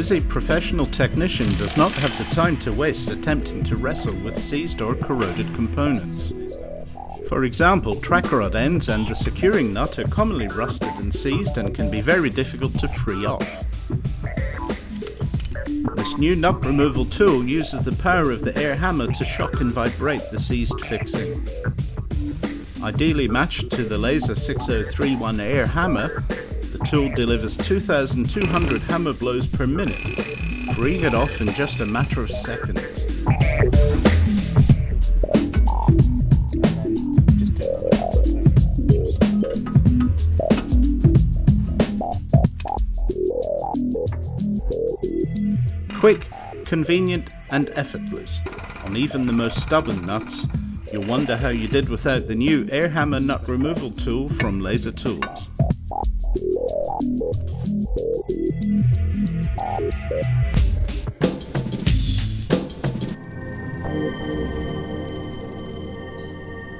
busy professional technician does not have the time to waste attempting to wrestle with seized or corroded components. For example, track rod ends and the securing nut are commonly rusted and seized and can be very difficult to free off. This new nut removal tool uses the power of the air hammer to shock and vibrate the seized fixing. Ideally matched to the Laser 6031 air hammer, the tool delivers 2,200 hammer blows per minute, freeing it off in just a matter of seconds. Quick, convenient and effortless. On even the most stubborn nuts, you'll wonder how you did without the new air hammer nut removal tool from LaserTools.